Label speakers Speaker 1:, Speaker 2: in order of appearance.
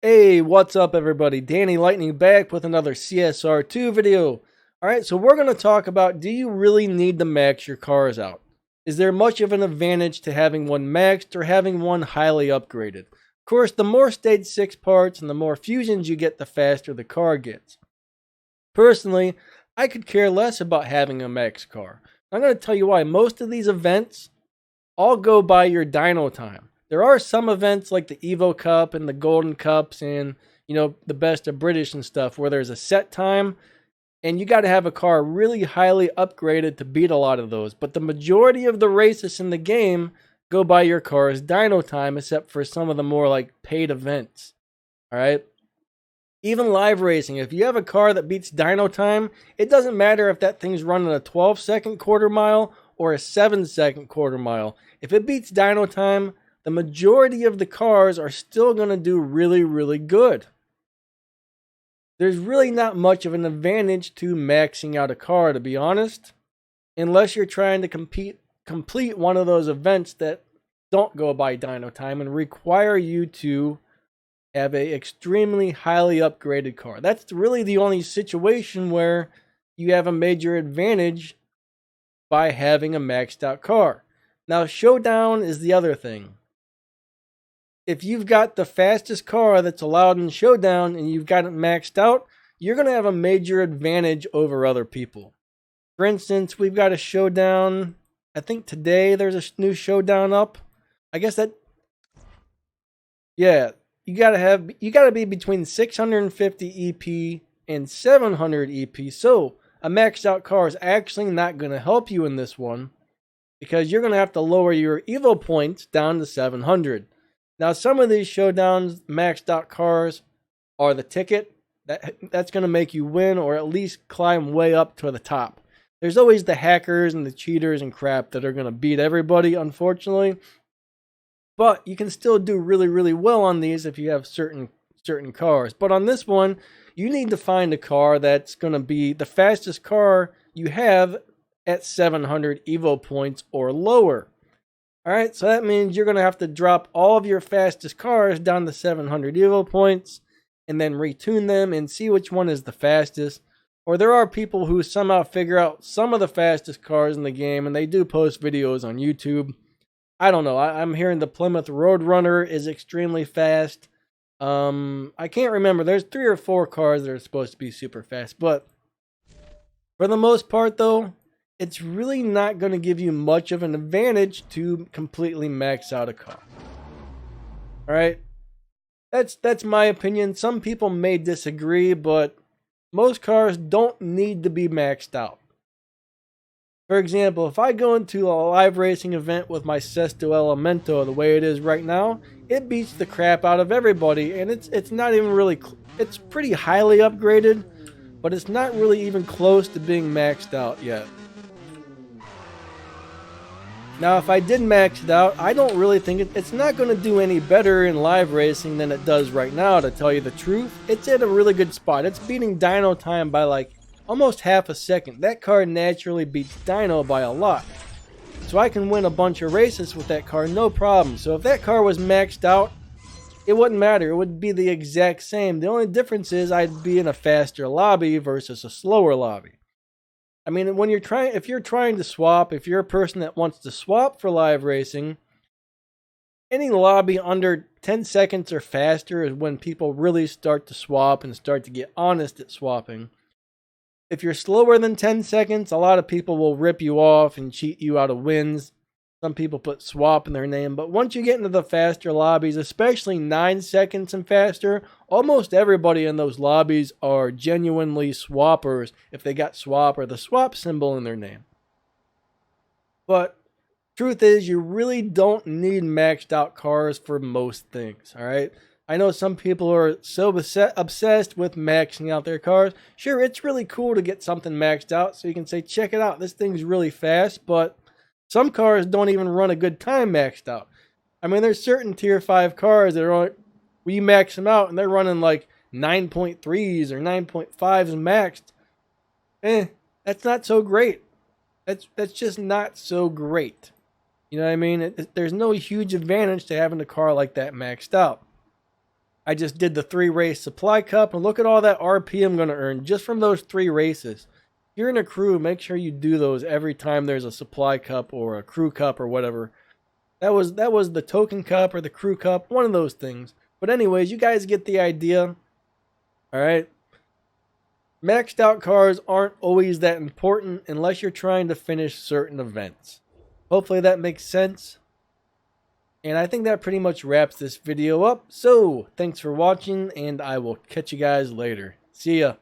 Speaker 1: Hey, what's up everybody? Danny Lightning back with another CSR2 video. Alright, so we're going to talk about, do you really need to max your cars out? Is there much of an advantage to having one maxed or having one highly upgraded? Of course, the more stage 6 parts and the more fusions you get, the faster the car gets. Personally, I could care less about having a max car. I'm going to tell you why. Most of these events all go by your dyno time. There are some events like the Evo Cup and the Golden Cups and, the best of British and stuff where there's a set time and you got to have a car really highly upgraded to beat a lot of those. But the majority of the races in the game go by your car's dyno time, except for some of the more like paid events. All right. Even live racing, if you have a car that beats dyno time, it doesn't matter if that thing's running a 12-second quarter mile or a 7-second quarter mile. If it beats dyno time, the majority of the cars are still going to do really, really good. There's really not much of an advantage to maxing out a car, to be honest, unless you're trying to complete one of those events that don't go by dyno time and require you to have a extremely highly upgraded car. That's really the only situation where you have a major advantage by having a maxed out car. Now, Showdown is the other thing. If you've got the fastest car that's allowed in Showdown and you've got it maxed out, you're going to have a major advantage over other people. For instance, we've got a Showdown. I think today there's a new Showdown up. I guess that, yeah, you gotta be between 650 EP and 700 EP. So a maxed out car is actually not going to help you in this one because you're going to have to lower your Evo points down to 700. Now, some of these Showdowns maxed out cars are the ticket. That's going to make you win or at least climb way up to the top. There's always the hackers and the cheaters and crap that are going to beat everybody, unfortunately. But you can still do really, really well on these if you have certain cars. But on this one, you need to find a car that's going to be the fastest car you have at 700 Evo points or lower. All right, so that means you're going to have to drop all of your fastest cars down to 700 Evo points and then retune them and see which one is the fastest. Or there are people who somehow figure out some of the fastest cars in the game and they do post videos on YouTube. I don't know. I'm hearing the Plymouth Roadrunner is extremely fast. I can't remember. There's 3 or 4 cars that are supposed to be super fast. But for the most part, though, it's really not going to give you much of an advantage to completely max out a car. All right? That's my opinion. Some people may disagree, but most cars don't need to be maxed out. For example, if I go into a live racing event with my Sesto Elemento the way it is right now, it beats the crap out of everybody, and it's not even really, it's pretty highly upgraded, but it's not really even close to being maxed out yet. Now, if I did max it out, I don't really think it's not going to do any better in live racing than it does right now, to tell you the truth. It's at a really good spot. It's beating dyno time by like almost half a second. That car naturally beats dyno by a lot. So I can win a bunch of races with that car, no problem. So if that car was maxed out, it wouldn't matter. It would be the exact same. The only difference is I'd be in a faster lobby versus a slower lobby. I mean, if you're trying to swap, if you're a person that wants to swap for live racing, any lobby under 10 seconds or faster is when people really start to swap and start to get honest at swapping. If you're slower than 10 seconds, a lot of people will rip you off and cheat you out of wins. Some people put swap in their name, but once you get into the faster lobbies, especially 9 seconds and faster, almost everybody in those lobbies are genuinely swappers if they got swap or the swap symbol in their name. But truth is, you really don't need maxed out cars for most things, all right? I know some people are so obsessed with maxing out their cars. Sure, it's really cool to get something maxed out so you can say, check it out, this thing's really fast, but some cars don't even run a good time maxed out. I mean, there's certain tier 5 cars that are, we max them out and they're running like 9.3s or 9.5s maxed. That's not so great. That's just not so great. You know what I mean? There's no huge advantage to having a car like that maxed out. I just did the 3-race supply cup, and look at all that RP I'm going to earn just from those 3 races. If you're in a crew, make sure you do those every time there's a supply cup or a crew cup or whatever. That was the token cup or the crew cup, one of those things. But anyways, you guys get the idea. All right. Maxed out cars aren't always that important unless you're trying to finish certain events. Hopefully that makes sense. And I think that pretty much wraps this video up. So, thanks for watching, and I will catch you guys later. See ya.